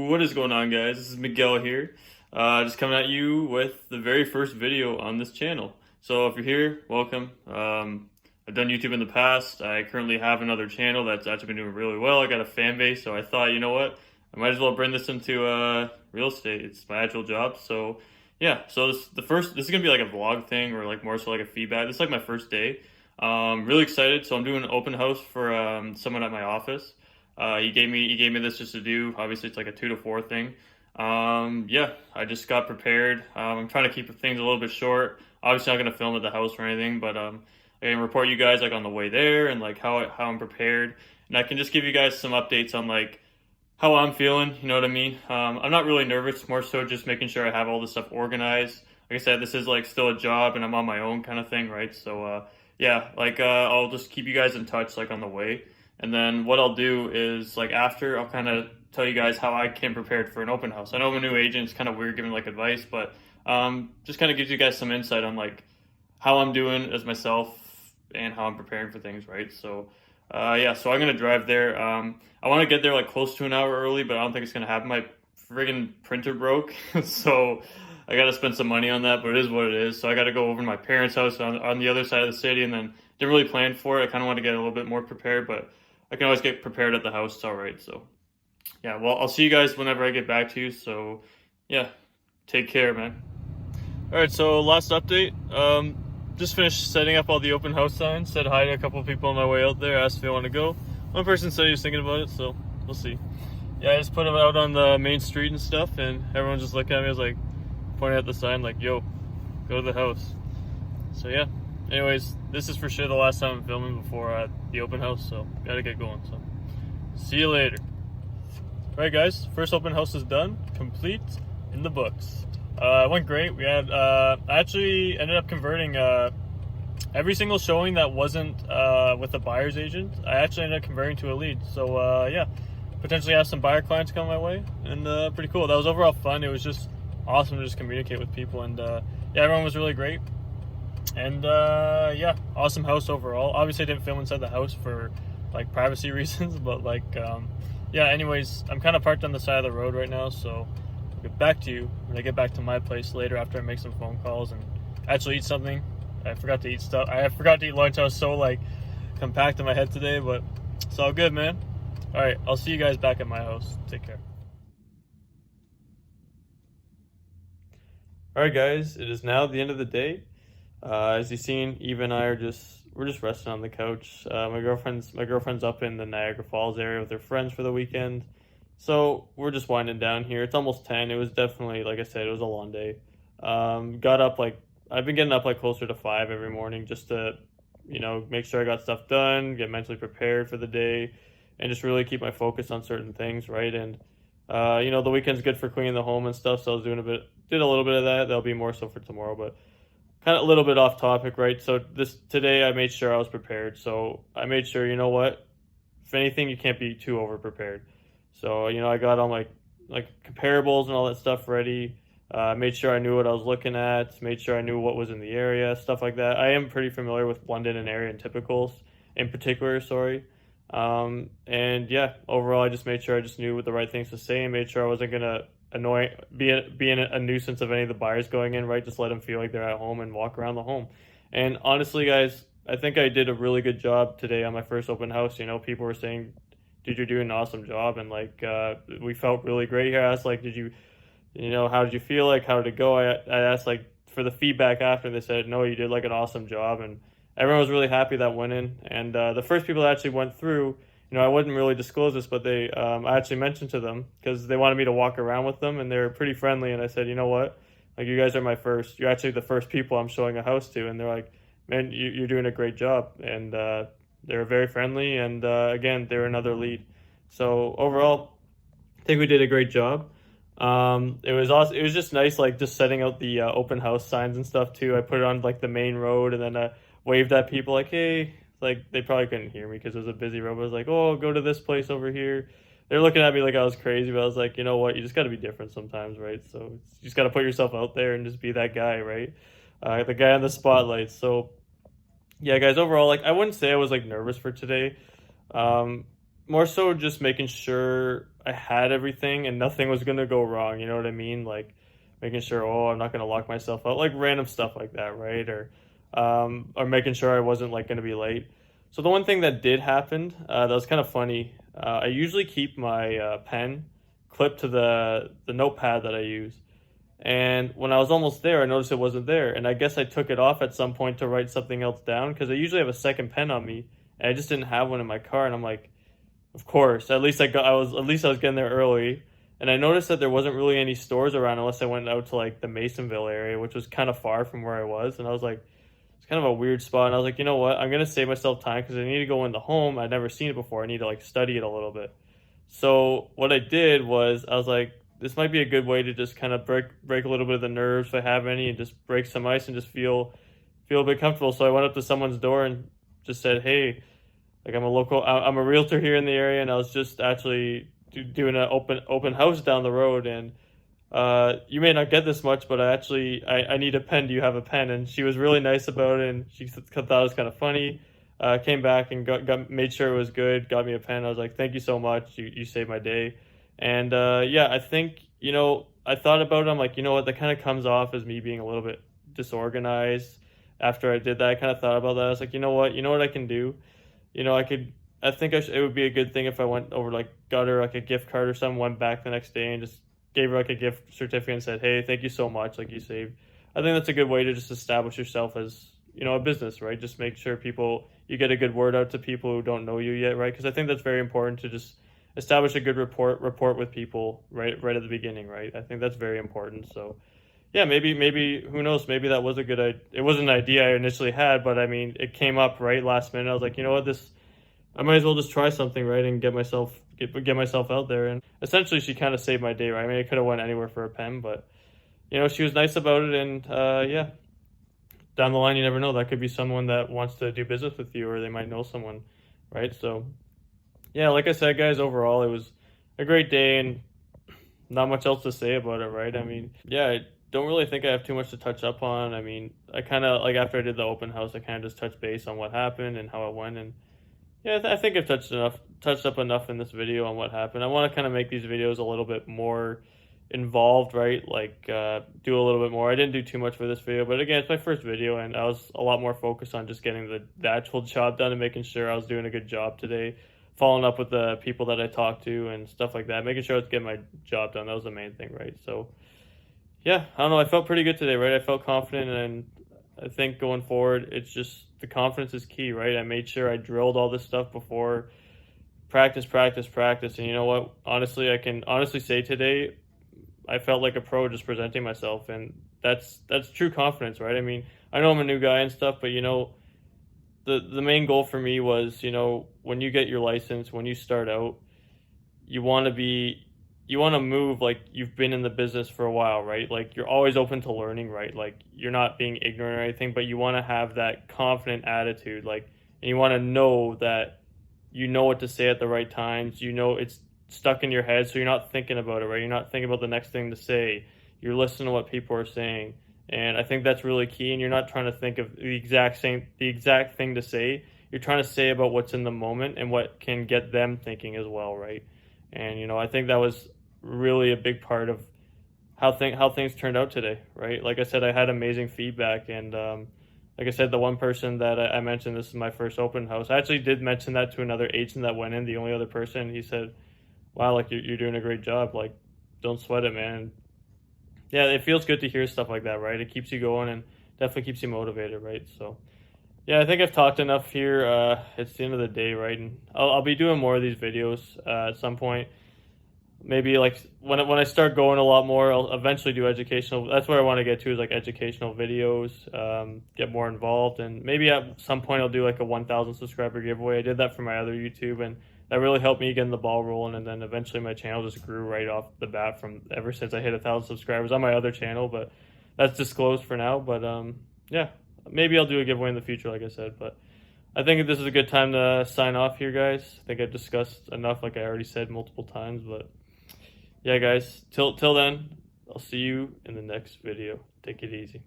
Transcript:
What is going on, guys? This is Miguel here, just coming at you with the very first video on this channel. So if you're here, welcome. I've done YouTube in the past. I currently have another channel that's actually been doing really well. I got a fan base, so I thought, you know what, I might as well bring this into real estate. It's my actual job. So yeah, so this is gonna be like a vlog thing, or like more so like a feedback. This is like my first day. Really excited. So I'm doing an open house for someone at my office. He gave me this just to do. Obviously, it's like a 2 to 4 thing. Yeah, I just got prepared. I'm trying to keep things a little bit short. Obviously, not gonna film at the house or anything, but I can report you guys like on the way there and like how I'm prepared, and I can just give you guys some updates on like how I'm feeling. You know what I mean? I'm not really nervous. More so just making sure I have all this stuff organized. Like I said, this is like still a job, and I'm on my own kind of thing, right? So yeah, like I'll just keep you guys in touch like on the way. And then what I'll do is like after I'll kind of tell you guys how I came prepared for an open house. I know I'm a new agent, it's kind of weird giving like advice, but just kind of gives you guys some insight on like how I'm doing as myself and how I'm preparing for things, right? So yeah, so I'm gonna drive there. I want to get there like close to an hour early, but I don't think it's gonna happen. My friggin' printer broke, so I gotta spend some money on that. But it is what it is. So I gotta go over to my parents' house on the other side of the city, and then didn't really plan for it. I kind of want to get a little bit more prepared, but I can always get prepared at the house. It's all right. So yeah, well, I'll see you guys whenever I get back to you. So yeah, take care, man. All right, so last update. Just finished setting up all the open house signs. Said hi to a couple of people on my way out there. Asked if they want to go. One person said he was thinking about it, so we'll see. Yeah, I just put them out on the main street and stuff, and everyone just looked at me. I was like pointing at the sign, like, "Yo, go to the house." So yeah. Anyways, this is for sure the last time I'm filming before the open house, so gotta get going. So see you later. All right, guys. First open house is done, complete, in the books. It went great. We had I actually ended up converting every single showing that wasn't with a buyer's agent. I actually ended up converting to a lead. So yeah, potentially have some buyer clients come my way, and pretty cool. That was overall fun. It was just awesome to just communicate with people, and yeah, everyone was really great. And yeah, awesome house overall. Obviously, I didn't film inside the house for like privacy reasons, but like yeah. Anyways, I'm kind of parked on the side of the road right now, so I'll get back to you when I get back to my place later after I make some phone calls and actually eat something. I forgot to eat stuff. I forgot to eat lunch. I was so like compact in my head today, but it's all good, man. All right, I'll see you guys back at my house. Take care. All right, guys. It is now the end of the day. As you've seen, Eva and I we're just resting on the couch. My girlfriend's up in the Niagara Falls area with her friends for the weekend, so we're just winding down here. It's almost 10. It was definitely, like I said, it was a long day. Got up like I've been getting up like closer to 5 every morning just to, make sure I got stuff done, get mentally prepared for the day, and just really keep my focus on certain things, right? And the weekend's good for cleaning the home and stuff, so I was did a little bit of that. There'll be more so for tomorrow, but kind of a little bit off topic, right? So today I made sure I was prepared. So I made sure, you know what, if anything, you can't be too over prepared. So I got all my like comparables and all that stuff ready. Made sure I knew what I was looking at. Made sure I knew what was in the area, stuff like that. I am pretty familiar with London and area and typicals in particular. Sorry. And yeah, overall, I just made sure I just knew what the right things to say and made sure I wasn't gonna being a nuisance of any of the buyers going in, right? Just let them feel like they're at home and walk around the home. And honestly, guys, I think I did a really good job today on my first open house. People were saying, dude, you're doing an awesome job. And like, we felt really great here. I asked like, how did you feel? Like, how did it go? I asked like for the feedback after. They said, no, you did like an awesome job. And everyone was really happy that went in. And the first people that actually went through, I wouldn't really disclose this, but I actually mentioned to them because they wanted me to walk around with them, and they're pretty friendly. And I said, you know what, like you guys are you're actually the first people I'm showing a house to, and they're like, man, you're doing a great job, and they're very friendly, and again, they're another lead. So overall, I think we did a great job. It was awesome. It was just nice, like just setting out the open house signs and stuff too. I put it on like the main road, and then waved at people like, hey. Like they probably couldn't hear me because it was a busy road. But I was like, oh, go to this place over here. They're looking at me like I was crazy, but I was like, you know what? You just got to be different sometimes, right? So you just got to put yourself out there and just be that guy, right? The guy on the spotlight. So yeah, guys, overall, like I wouldn't say I was like nervous for today. more so just making sure I had everything and nothing was gonna go wrong. You know what I mean? Like making sure, oh, I'm not gonna lock myself out, like random stuff like that, right? Or making sure I wasn't like gonna be late. So the one thing that did happen, that was kind of funny. I usually keep my pen clipped to the notepad that I use. And when I was almost there, I noticed it wasn't there. And I guess I took it off at some point to write something else down because I usually have a second pen on me, and I just didn't have one in my car. And I'm like, of course, at least I was getting there early. And I noticed that there wasn't really any stores around unless I went out to like the Masonville area, which was kind of far from where I was. And I was like, it's kind of a weird spot. And I was like, you know what? I'm gonna save myself time because I need to go in the home. I'd never seen it before. I need to like study it a little bit. So what I did was I was like, this might be a good way to just kind of break a little bit of the nerves if I have any, and just break some ice and just feel a bit comfortable. So I went up to someone's door and just said, hey, like I'm a realtor here in the area, and I was just actually doing an open house down the road, and you may not get this much, but I need a pen. Do you have a pen? And she was really nice about it, and she thought it was kind of funny. Came back and got made sure it was good, got me a pen. I was like, thank you so much. You saved my day. And yeah, I think, I thought about it. I'm like, you know what, that kind of comes off as me being a little bit disorganized. After I did that, I kind of thought about that. I was like, you know what I can do? I think it would be a good thing if I went over, like, got her like a gift card or something, went back the next day and just gave her like a gift certificate and said, hey, thank you so much. Like, you saved. I think that's a good way to just establish yourself as, a business, right? Just make sure you get a good word out to people who don't know you yet, right? Because I think that's very important to just establish a good rapport with people right at the beginning, right? I think that's very important. So yeah, maybe who knows, maybe that was a good idea. It wasn't an idea I initially had, but I mean, it came up right last minute. I was like, you know what, this I might as well just try something, right, and get myself out there. And essentially she kind of saved my day, right? I mean, I could have went anywhere for a pen, but she was nice about it. And yeah, down the line, you never know, that could be someone that wants to do business with you, or they might know someone, right? So yeah, like I said, guys, overall, it was a great day and not much else to say about it, right? I mean, yeah, I don't really think I have too much to touch up on. I mean, I kind of, like, after I did the open house, I kind of just touched base on what happened and how it went. And yeah, I think I've touched up enough in this video on what happened. I want to kind of make these videos a little bit more involved, right? Like, do a little bit more. I didn't do too much for this video, but again, it's my first video, and I was a lot more focused on just getting the actual job done and making sure I was doing a good job today, following up with the people that I talked to and stuff like that, making sure I was getting my job done. That was the main thing, right? So yeah, I don't know, I felt pretty good today, right? I felt confident, and I think going forward, it's just the confidence is key, right? I made sure I drilled all this stuff before. Practice, practice, practice. And you know what? Honestly, I can honestly say today, I felt like a pro just presenting myself, and that's true confidence, right? I mean, I know I'm a new guy and stuff, but the main goal for me was, when you get your license, when you start out, you want to move like you've been in the business for a while, right? Like, you're always open to learning, right? Like, you're not being ignorant or anything, but you want to have that confident attitude, like, and you want to know that you know what to say at the right times. It's stuck in your head, so you're not thinking about it, right? You're not thinking about the next thing to say. You're listening to what people are saying. And I think that's really key. And you're not trying to think of the exact thing to say. You're trying to say about what's in the moment and what can get them thinking as well, right? And I think that was really a big part of how things turned out today, right? Like I said, I had amazing feedback, and like I said, the one person that I mentioned, this is my first open house. I actually did mention that to another agent that went in, the only other person. He said, wow, like, you're doing a great job. Like, don't sweat it, man. Yeah, it feels good to hear stuff like that, right? It keeps you going and definitely keeps you motivated, right? So yeah, I think I've talked enough here. It's the end of the day, right? And I'll be doing more of these videos at some point. Maybe like when I start going a lot more, I'll eventually do educational. That's where I want to get to, is like educational videos, get more involved. And maybe at some point I'll do like a 1,000 subscriber giveaway. I did that for my other YouTube, and that really helped me get the ball rolling. And then eventually my channel just grew right off the bat from ever since I hit 1,000 subscribers on my other channel. But that's disclosed for now. But yeah, maybe I'll do a giveaway in the future, like I said. But I think this is a good time to sign off here, guys. I think I discussed enough, like I already said multiple times. But yeah, guys, till then, I'll see you in the next video. Take it easy.